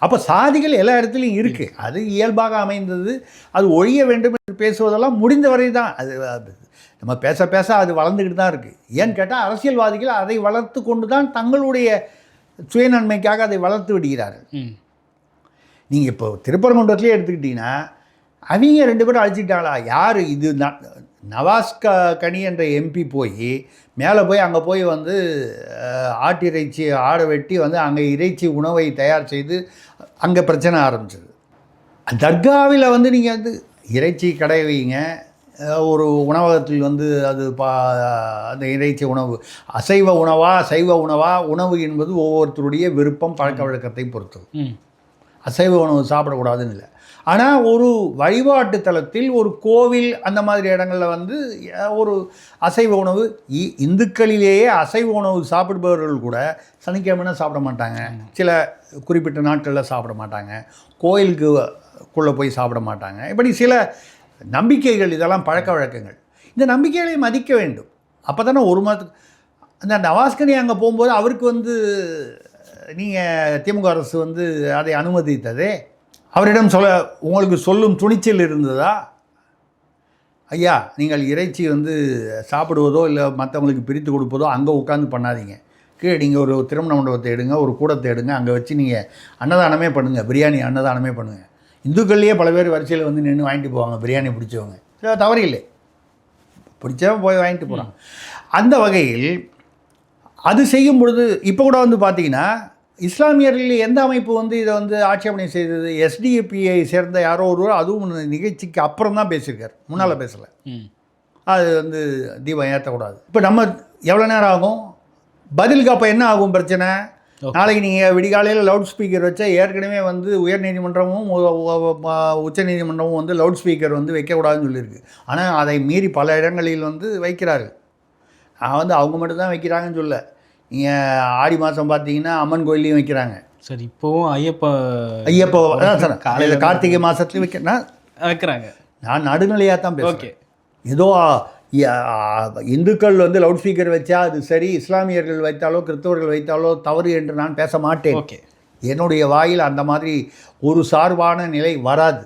அப்போ சாதிகள் எல்லா இடத்துலையும் இருக்குது, அது இயல்பாக அமைந்தது. அது ஒழிய வேண்டும் என்று பேசுவதெல்லாம் முடிந்த வரை தான். அது நம்ம பேச பேச அது வளர்ந்துக்கிட்டு தான் இருக்குது. ஏன்னு கேட்டால் அரசியல்வாதிகள் அதை வளர்த்து கொண்டு தான் தங்களுடைய சுயநன்மைக்காக அதை வளர்த்து விடுகிறார்கள். நீங்கள் இப்போ திருப்பரங்குன்றத்துலேயே எடுத்துக்கிட்டிங்கன்னா அவங்க 2 பேரும் அழைச்சிட்டாங்களா? யார் இது? நவாஸ் கனி என்ற எம்பி போய் மேலே போய் அங்கே போய் வந்து ஆட்டிறைச்சி ஆடை வெட்டி வந்து அங்கே இறைச்சி உணவை தயார் செய்து அங்கே பிரச்சனை ஆரம்பிச்சது. தர்காவில் வந்து நீங்கள் வந்து இறைச்சி கடை வைங்க, ஒரு உணவகத்தில் வந்து அது அந்த இறைச்சி உணவு அசைவ உணவா சைவ உணவா, உணவு என்பது ஒவ்வொருத்தருடைய விருப்பம், பழக்க வழக்கத்தை பொறுத்தது. அசைவ உணவு சாப்பிடக்கூடாதுன்னு இல்லை. ஆனால் ஒரு வழிபாட்டு தலத்தில் ஒரு கோவில் அந்த மாதிரி இடங்களில் வந்து ஒரு அசைவ உணவு இந்துக்களிலேயே அசைவ உணவு சாப்பிடுபவர்கள் கூட சனிக்கிழமைனா சாப்பிட மாட்டாங்க, சில குறிப்பிட்ட நாட்களில் சாப்பிட மாட்டாங்க, கோயிலுக்குள்ளே போய் சாப்பிட மாட்டாங்க. இப்படி சில நம்பிக்கைகள், இதெல்லாம் பழக்க வழக்கங்கள். இந்த நம்பிக்கைகளை மதிக்க வேண்டும். அப்போ தானே ஒரு மாதத்துக்கு அந்த நவாஸ்கனி அங்கே போகும்போது அவருக்கு வந்து நீங்கள் திமுக அரசு வந்து அதை அனுமதித்ததே, அவரிடம் உங்களுக்கு சொல்லும் துணிச்சல் இருந்ததா? ஐயா, நீங்கள் இறைச்சி வந்து சாப்பிடுவதோ இல்லை மற்றவங்களுக்கு பிரித்து கொடுப்பதோ அங்கே உட்காந்து பண்ணாதீங்க. கீழே நீங்கள் ஒரு திருமண மண்டபத்தை எடுங்க, ஒரு கூடத்தை எடுங்க, அங்கே வச்சு நீங்கள் அன்னதானமே பண்ணுங்கள், பிரியாணி அன்னதானமே பண்ணுங்கள். இந்துக்கள்லேயே பல பேர் வரிசையில் வந்து நின்று வாங்கிட்டு போவாங்க பிரியாணி பிடிச்சவங்க, தவறு இல்லை, பிடிச்சவன் போய் வாங்கிட்டு போகிறாங்க. அந்த வகையில் அது செய்யும் பொழுது இப்போ கூட வந்து பார்த்தீங்கன்னா இஸ்லாமியர்கள் எந்த அமைப்பு வந்து இதை வந்து ஆட்சேபனை செய்தது? எஸ்டிபிஐ சேர்ந்த யாரோ ஒருவர், அதுவும் நிகழ்ச்சிக்கு அப்புறம் தான் பேசியிருக்கார், முன்னால் பேசலை. அது வந்து தீபம் ஏற்றக்கூடாது. இப்போ நம்ம எவ்வளோ நேரம் ஆகும் பதிலுக்கு? அப்போ என்ன ஆகும் பிரச்சனை? நாளைக்கு நீங்கள் விடிகாலையில் லவுட் ஸ்பீக்கர் வச்சா, ஏற்கனவே வந்து உயர்நீதிமன்றமும் உச்சநீதிமன்றமும் வந்து லவுட் ஸ்பீக்கர் வந்து வைக்கக்கூடாதுன்னு சொல்லியிருக்கு. ஆனால் அதை மீறி பல இடங்களில் வந்து வைக்கிறார்கள். நான் வந்து அவங்க மட்டும்தான் வைக்கிறாங்கன்னு சொல்ல, நீங்கள் ஆடி மாதம் பார்த்தீங்கன்னா அம்மன் கோயிலையும் வைக்கிறாங்க. சரி, இப்போவும் ஐயப்பா அதான் சார் காலையில் கார்த்திகை மாதத்துலையும் வைக்கிறாங்க. நான் நடுநிலையாக தான் பேசுகிறேன். ஏதோ இந்துக்கள் வந்து லவுட் ஸ்பீக்கர் வச்சா அது சரி, இஸ்லாமியர்கள் வைத்தாலோ கிறிஸ்தவர்கள் வைத்தாலோ தவறு என்று நான் பேச மாட்டேன். என்னுடைய வாயில் அந்த மாதிரி ஒரு சார்பான நிலை வராது.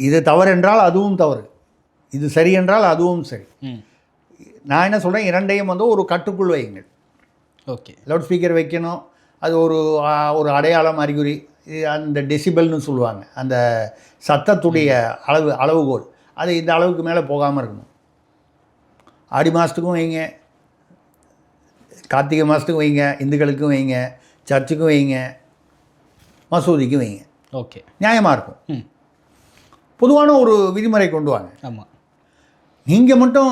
இது தவறு என்றால் அதுவும் தவறு, இது சரி என்றால் அதுவும் சரி. நான் என்ன சொல்கிறேன், இரண்டையும் வந்து ஒரு கட்டுக்குள் வையுங்கள். லவுட் ஸ்பீக்கர் வைக்கணும், அது ஒரு அடையாளம், அறிகுறி. அந்த டெசிபல்னு சொல்லுவாங்க, அந்த சத்தத்துடைய அளவுகோல், அது இந்த அளவுக்கு மேலே போகாமல் இருக்கணும். ஆடி மாதத்துக்கும் வைங்க, கார்த்திகை மாதத்துக்கும் வைங்க, இந்துக்களுக்கும் வைங்க, சர்ச்சுக்கும் வைங்க, மசூதிக்கும் வைங்க. நியாயமாக இருக்கும். பொதுவான ஒரு விதிமுறை கொண்டு வாங்க. ஆமாம், நீங்கள் மட்டும்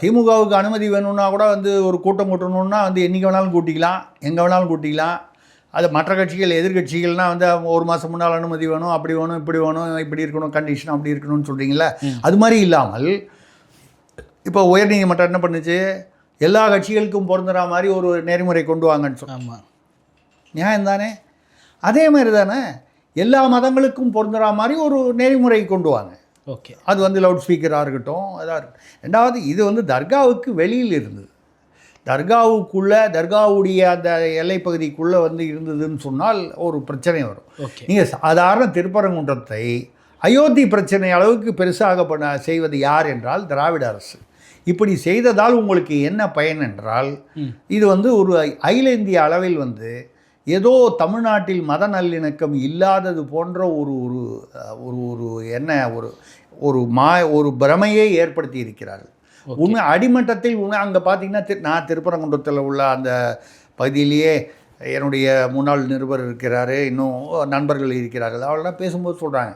திமுகவுக்கு அனுமதி வேணும்னா கூட வந்து ஒரு கூட்டம் கூட்டணுன்னா வந்து என்றைக்கு வேணாலும் கூட்டிக்கலாம், எங்கே வேணாலும் கூட்டிக்கலாம். அது மற்ற கட்சிகள், எதிர்கட்சிகள்னால் வந்து ஒரு மாதம் முன்னால் அனுமதி வேணும், அப்படி வேணும், இப்படி வேணும், இப்படி இருக்கணும், கண்டிஷன் அப்படி இருக்கணும்னு சொல்கிறீங்களா? அது மாதிரி இல்லாமல் இப்போ உயர்நீதிமன்றம் என்ன பண்ணுச்சு, எல்லா கட்சிகளுக்கும் பொருந்துற மாதிரி ஒரு நெறிமுறை கொண்டு வாங்கன்னு சொன்னாங்க. நியாயம் தானே? அதே மாதிரி தானே எல்லா மதங்களுக்கும் பொருந்துற மாதிரி ஒரு நெறிமுறை கொண்டு வாங்க. அது வந்து லவுட் ஸ்பீக்கராக இருக்கட்டும், அதாக இருக்கட்டும். ரெண்டாவது, இது வந்து தர்காவுக்கு வெளியில் இருந்தது. தர்காவுடைய அந்த எல்லைப்பகுதிக்குள்ளே வந்து இருந்ததுன்னு சொன்னால் ஒரு பிரச்சனை வரும். நீங்கள் சாதாரண திருப்பரங்குன்றத்தை அயோத்தி பிரச்சனை அளவுக்கு பெருசாக செய்வது யார் என்றால் திராவிட அரசு. இப்படி செய்ததால் உங்களுக்கு என்ன பயன் என்றால், இது வந்து ஒரு அகில இந்திய அளவில் வந்து ஏதோ தமிழ்நாட்டில் மத நல்லிணக்கம் இல்லாதது போன்ற ஒரு பிரமையை ஏற்படுத்தி இருக்கிறார்கள். உண்மை அடிமட்டத்தில் அங்கே பார்த்தீங்கன்னா, நான் திருப்பரங்குன்றத்தில் உள்ள அந்த பகுதியிலேயே என்னுடைய முன்னாள் நிருபர் இருக்கிறாரு, இன்னும் நண்பர்கள் இருக்கிறார்கள். அவர்களாம் பேசும்போது சொல்கிறாங்க,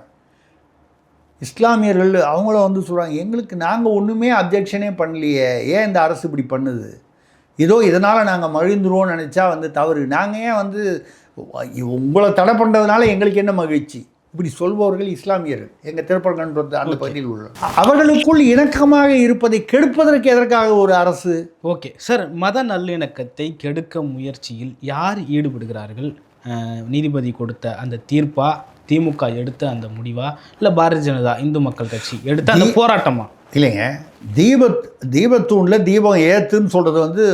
இஸ்லாமியர்கள் அவங்கள வந்து சொல்கிறாங்க, நாங்கள் ஒன்றுமே அப்ஜெக்ஷனே பண்ணலையே, ஏன் இந்த அரசு இப்படி பண்ணுது, ஏதோ இதனால் நாங்கள் மகிழ்ந்துருவோம்னு நினச்சா வந்து தவறு, நாங்கள் ஏன் வந்து உங்களை தடை பண்ணுறதுனால எங்களுக்கு என்ன மகிழ்ச்சி, இப்படி சொல்பவர்கள் இஸ்லாமியர்கள் எங்கள் திருப்பரங்குன்றத்து அந்த பகுதியில் உள்ள. அவர்களுக்குள் இணக்கமாக இருப்பதை கெடுப்பதற்கு எதற்காக ஒரு அரசு? சார், மத நல்லிணக்கத்தை கெடுக்க முயற்சியில் யார் ஈடுபடுகிறார்கள்? நீதிபதி கொடுத்த அந்த தீர்ப்பா, திமுக எடுத்த அந்த முடிவா, இல்லை பாரதிய ஜனதா இந்து மக்கள் கட்சி எடுத்த அந்த போராட்டமா? இல்லைங்க, தீபத்தூணில் தீபம் ஏற்றுன்னு சொல்கிறது வந்து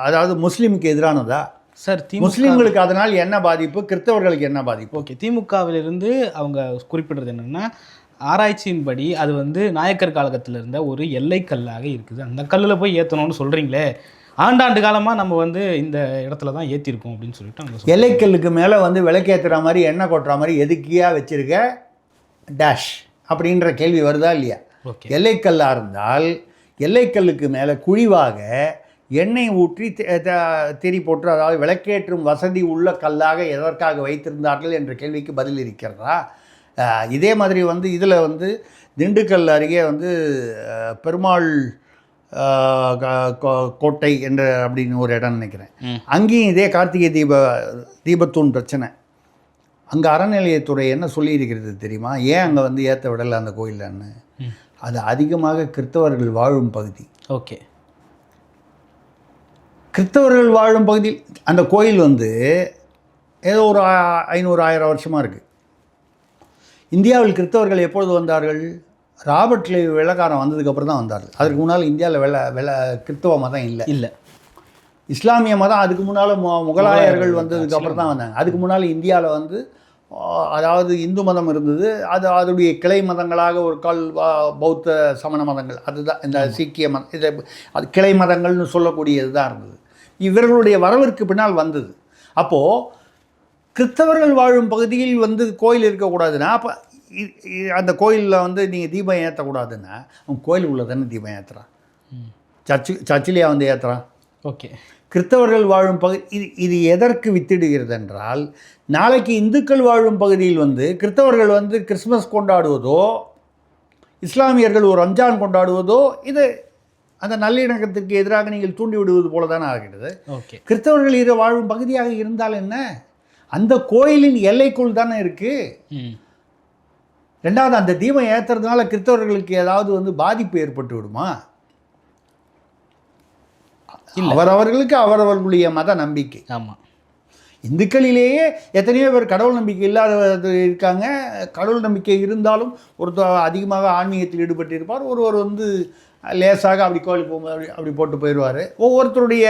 அதாவது முஸ்லீமுக்கு எதிரானதா? சார், முஸ்லீம்களுக்கு அதனால் என்ன பாதிப்பு, கிறிஸ்தவர்களுக்கு என்ன பாதிப்பு? திமுகவிலிருந்து அவங்க குறிப்பிடுறது என்னென்னா, ஆராய்ச்சியின்படி அது வந்து நாயக்கர் காலகட்டத்தில் இருந்த ஒரு எல்லைக்கல்லாக இருக்குது, அந்த கல்லில் போய் ஏற்றணும்னு சொல்கிறீங்களே, ஆண்டாண்டு காலமாக நம்ம வந்து இந்த இடத்துல தான் ஏற்றிருக்கோம் அப்படின்னு சொல்லிட்டு அவங்க எல்லைக்கல்லுக்கு மேலே வந்து விளக்கேற்றுற மாதிரி எண்ணெய் கொட்டுற மாதிரி எதுக்கியாக வச்சுருக்க டேஷ் அப்படின்ற கேள்வி வருதா இல்லையா? எல்லைக்கல்லாக இருந்தால் எல்லைக்கல்லுக்கு மேலே குழிவாக எண்ணெய் ஊற்றி திரி போட்டு, அதாவது விளக்கேற்றும் வசதி உள்ள கல்லாக எதற்காக வைத்திருந்தார்கள் என்ற கேள்விக்கு பதில் இருக்கிறதா? இதே மாதிரி வந்து இதில் வந்து திண்டுக்கல் அருகே வந்து பெருமாள் கோட்டை என்ற அப்படின்னு ஒரு இடம் நினைக்கிறேன். அங்கேயும் இதே கார்த்திகை தீபத்தூண் பிரச்சனை. அங்கே அறநிலையத்துறை என்ன சொல்லியிருக்கிறது தெரியுமா? ஏன் அங்கே வந்து ஏற்ற விடலை அந்த கோயிலன்னு? அது அதிகமாக கிறிஸ்தவர்கள் வாழும் பகுதி. ஓகே. கிறிஸ்தவர்கள் வாழும் பகுதியில் அந்த கோயில் வந்து ஏதோ ஒரு 500-1000 வருஷமாக இருக்குது. இந்தியாவில் கிறிஸ்தவர்கள் எப்பொழுது வந்தார்கள்? ராபர்ட் கிளைவ் வெள்ளைக்காரன் வந்ததுக்கப்புறம் தான் வந்தார்கள். அதுக்கு முன்னால் இந்தியாவில் கிறிஸ்தவ மதம் இல்லை. இஸ்லாமிய மதம் அதுக்கு முன்னால் முகலாயர்கள் வந்ததுக்கப்புறம் தான் வந்தாங்க. அதுக்கு முன்னால் இந்தியாவில் வந்து அதாவது இந்து மதம் இருந்தது. அதனுடைய கிளை மதங்களாக ஒரு கால் பௌத்த சமண மதங்கள், அதுதான் இந்த சீக்கிய மதம், இதை அது கிளை மதங்கள்னு சொல்லக்கூடியது தான் இருந்தது. இவர்களுடைய வரவிற்கு பின்னால் வந்தது. அப்போது கிறிஸ்தவர்கள் வாழும் பகுதியில் வந்து கோயில் இருக்கக்கூடாதுன்னா, அப்போ அந்த கோயிலில் வந்து நீங்கள் தீபம் ஏற்றக்கூடாதுன்னா, அவன் கோயில் உள்ள தானே தீபம் ஏற்றுறான். சர்ச்சிலேயே வந்து ஏற்றுறான். ஓகே. கிறிஸ்தவர்கள் வாழும் பகுதி இது எதற்கு வித்திடுகிறது என்றால், நாளைக்கு இந்துக்கள் வாழும் பகுதியில் வந்து கிறிஸ்தவர்கள் வந்து கிறிஸ்மஸ் கொண்டாடுவதோ, இஸ்லாமியர்கள் ஒரு ரம்ஜான் கொண்டாடுவதோ, இது அந்த நல்லிணக்கத்திற்கு எதிராக நீங்கள் தூண்டி விடுவது போல தானே ஆகிறது. ஓகே. கிறிஸ்தவர்கள் வாழும் பகுதியாக இருந்தால் என்ன, அந்த கோயிலின் எல்லைக்குள் தானே இருக்குது. ரெண்டாவது, அந்த தீபம் ஏற்றுறதுனால கிறிஸ்தவர்களுக்கு ஏதாவது வந்து பாதிப்பு ஏற்பட்டு விடுமா? அவரவர்களுக்கு அவரவர்களுடைய மத நம்பிக்கை. ஆமாம். இந்துக்களிலேயே எத்தனையோ பேர் கடவுள் நம்பிக்கை இல்லாத இருக்காங்க. கடவுள் நம்பிக்கை இருந்தாலும் ஒருத்தர் அதிகமாக ஆன்மீகத்தில் ஈடுபட்டு இருப்பார், ஒருவர் வந்து லேசாக அப்படி கோயிலுக்கு போகும்போது அப்படி போட்டு போயிடுவார். ஒவ்வொருத்தருடைய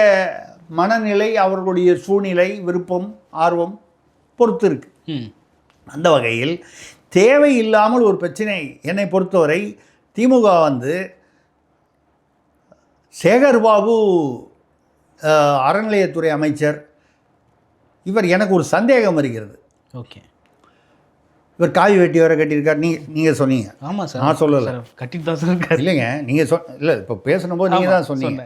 மனநிலை, அவர்களுடைய சூழ்நிலை, விருப்பம், ஆர்வம் பொறுத்து இருக்குது. அந்த வகையில் தேவையில்லாமல் ஒரு பிரச்சனை. என்னை பொறுத்தவரை திமுக வந்து சேகர்பாபு அறநிலையத்துறை அமைச்சர், இவர் எனக்கு ஒரு சந்தேகம் வருகிறது. ஓகே. இவர் காவி வேட்டி வர கட்டியிருக்கார். நீங்கள் சொன்னீங்க. ஆமாம் சார். நான் சொல்லலை. கட்டிட்டு தான் சார். இல்லைங்க, நீங்கள் இல்லை, இப்போ பேசணும்போது நீங்கள் தான் சொன்னீங்க.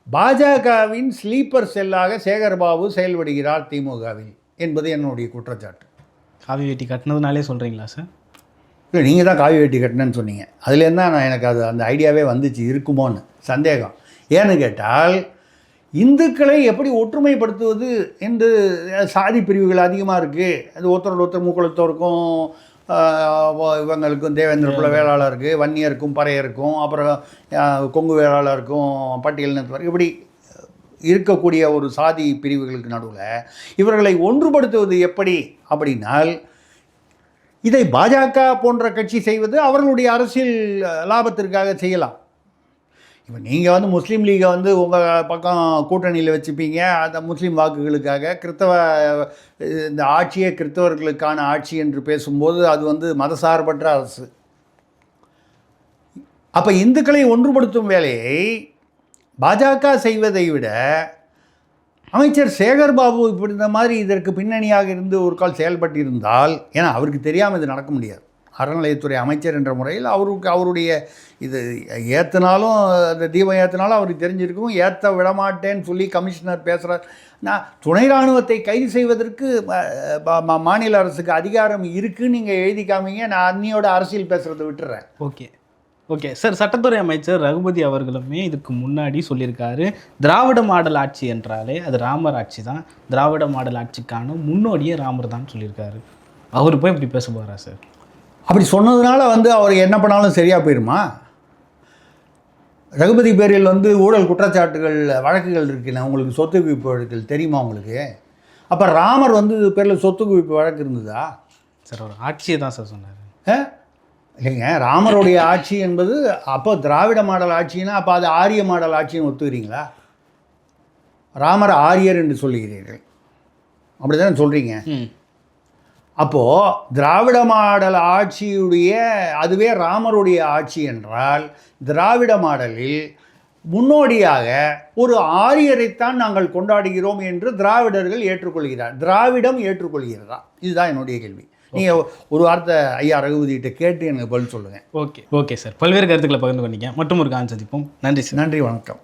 பாஜகவின் ஸ்லீப்பர் செல்லாக சேகர்பாபு செயல்படுகிறார் திமுகவில் என்பது என்னுடைய குற்றச்சாட்டு. காவி வேட்டி கட்டினதுனாலே சொல்கிறீங்களா சார்? இல்லை, நீங்கள் தான் காவி வேட்டி கட்டினேன்னு சொன்னீங்க. அதுலேருந்து தான் நான் எனக்கு அந்த ஐடியாவே வந்துச்சு, இருக்குமோன்னு சந்தேகம். ஏன்னு கேட்டால், இந்துக்களை எப்படி ஒற்றுமைப்படுத்துவது என்று சாதி பிரிவுகள் அதிகமாக இருக்குது. அது ஒருத்தரோட ஒருத்தர் மூக்குளத்தோருக்கும் இவங்களுக்கும் தேவேந்திர குல வேளாளருக்கு, வன்னியருக்கும், பறையருக்கும், அப்புறம் கொங்கு வேளாளருக்கும், பட்டியலினத்தவர், இப்படி இருக்கக்கூடிய ஒரு சாதி பிரிவுகளுக்கு நடுவில் இவர்களை ஒன்றுபடுத்துவது எப்படி அப்படின்னால், இதை பாஜக போன்ற கட்சி செய்வது அவர்களுடைய அரசியல் லாபத்திற்காக செய்யலாம். இப்போ நீங்கள் வந்து முஸ்லீம் லீகை வந்து உங்கள் பக்கம் கூட்டணியில் வச்சுப்பீங்க, அந்த முஸ்லீம் வாக்குகளுக்காக. இந்த ஆட்சியே கிறிஸ்தவர்களுக்கான ஆட்சி என்று பேசும்போது அது வந்து மதசார்பற்ற அரசு. அப்போ இந்துக்களை ஒன்றுபடுத்தும் வேலையை பாஜக செய்வதை விட அமைச்சர் சேகர்பாபு இப்படி இந்த மாதிரி இதற்கு பின்னணியாக இருந்து ஒரு கால் செயல்பட்டிருந்தால், ஏன்னா அவருக்கு தெரியாமல் இது நடக்க முடியாது. அறநிலையத்துறை அமைச்சர் என்ற முறையில் அவருடைய இது ஏற்றினாலும், அந்த தீபம் ஏற்றினாலும் அவருக்கு தெரிஞ்சிருக்கும். ஏற்ற விடமாட்டேன்னு சொல்லி கமிஷனர் பேசுகிறார். நான் துணை இராணுவத்தை கைது செய்வதற்கு மாநில அரசுக்கு அதிகாரம் இருக்குதுன்னு நீங்கள் எழுதி காமிங்க, நான் அன்னியோட அரசியல் பேசுகிறத விட்டுறேன். Okay sir. சட்டத்துறை அமைச்சர் ரகுபதி அவர்களுமே இதுக்கு முன்னாடி சொல்லியிருக்காரு, திராவிட மாடல் ஆட்சி என்றாலே அது ராமர் ஆட்சி தான், திராவிட மாடல் ஆட்சிக்கான முன்னோடியே ராமர் தான் சொல்லியிருக்காரு. அவர் போய் இப்படி பேச போகிறா சார்? அப்படி சொன்னதுனால வந்து அவர் என்ன பண்ணாலும் சரியாக போயிடுமா? ரகுபதி பேரில் வந்து ஊழல் குற்றச்சாட்டுகள், வழக்குகள் இருக்குன்னு உங்களுக்கு, சொத்து குவிப்பு வழக்குகள் தெரியுமா உங்களுக்கு? அப்போ ராமர் வந்து பேரில் சொத்து குவிப்பு வழக்கு இருந்ததா சார்? அவர் ஆட்சியை தான் சார் சொன்னார். இல்லைங்க, ராமருடைய ஆட்சி என்பது அப்போ திராவிட மாடல் ஆட்சின்னா அப்போ அது ஆரிய மாடல் ஆட்சின்னு ஒத்துக்கிறீங்களா? ராமர் ஆரியர் என்று சொல்லுகிறீர்கள், அப்படி தானே சொல்கிறீங்க. அப்போது திராவிட மாடல் ஆட்சியுடைய அதுவே ராமருடைய ஆட்சி என்றால், திராவிட மாடலில் முன்னோடியாக ஒரு ஆரியரைத்தான் நாங்கள் கொண்டாடுகிறோம் என்று திராவிடர்கள் ஏற்றுக்கொள்கிறார். திராவிடம் ஏற்றுக்கொள்கிறதா? இதுதான் என்னுடைய கேள்வி. நீங்கள் ஒரு வார்த்தை ஐயா ரகுபதிகிட்ட கேட்டு எனக்கு பதில் சொல்லுங்கள். Okay sir. பல்வேறு கருத்துக்களை பகிர்ந்து கொண்டீங்க. மற்றும் ஒரு கான் சந்திப்போம். நன்றி சார். நன்றி, வணக்கம்.